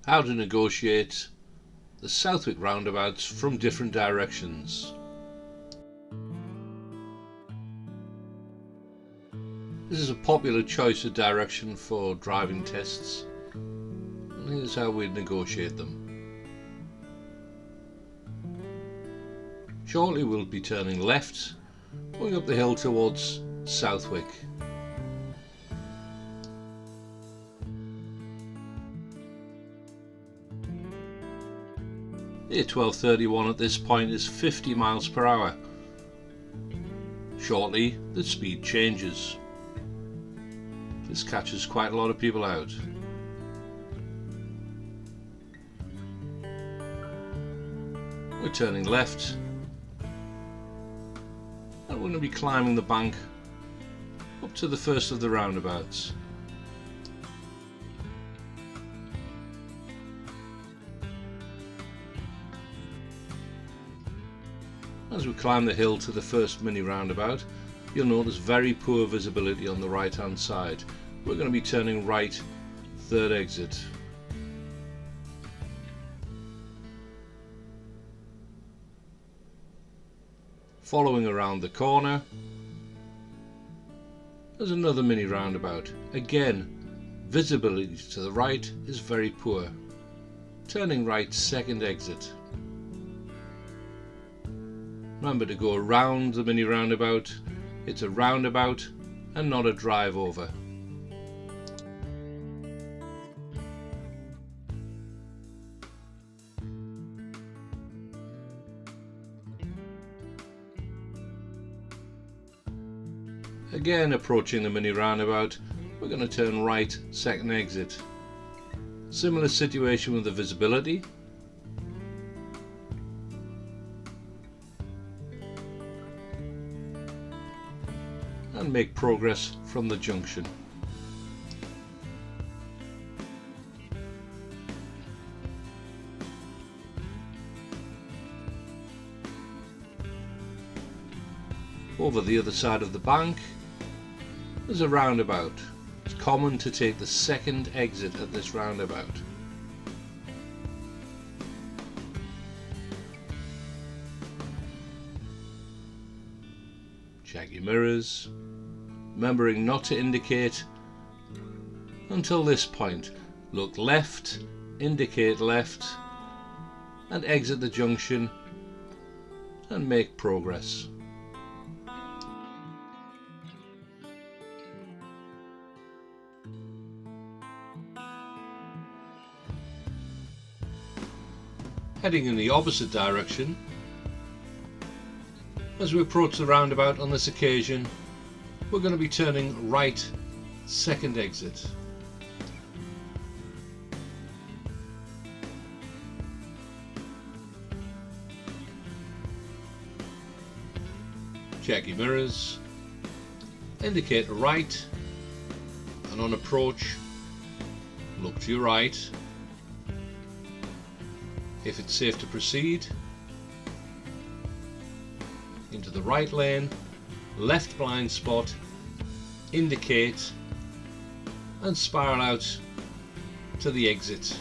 How to negotiate the Southwick roundabouts from different directions. This is a popular choice of direction for driving tests, and here's how we negotiate them. Shortly we'll be turning left, going up the hill towards Southwick. The A1231 at this point is 50 miles per hour. Shortly the speed changes. This catches quite a lot of people out. We're turning left and we're going to be climbing the bank up to the first of the roundabouts. As we climb the hill to the first mini roundabout, you'll notice very poor visibility on the right hand side. We're going to be turning right, third exit. Following around the corner, there's another mini roundabout. Again, visibility to the right is very poor. Turning right, second exit. Remember to go around the mini roundabout. It's a roundabout and not a drive over. Again, approaching the mini roundabout, we're going to turn right, second exit. Similar situation with the visibility. And make progress from the junction. Over the other side of the bank, there's a roundabout. It's common to take the second exit at this roundabout. Check your mirrors, remembering not to indicate until this point. Look left, indicate left, and exit the junction and make progress. Heading in the opposite direction, as we approach the roundabout on this occasion, we're going to be turning right, second exit. Check your mirrors, indicate right, and on approach, look to your right. If it's safe to proceed, into the right lane, left blind spot, indicate and spiral out to the exit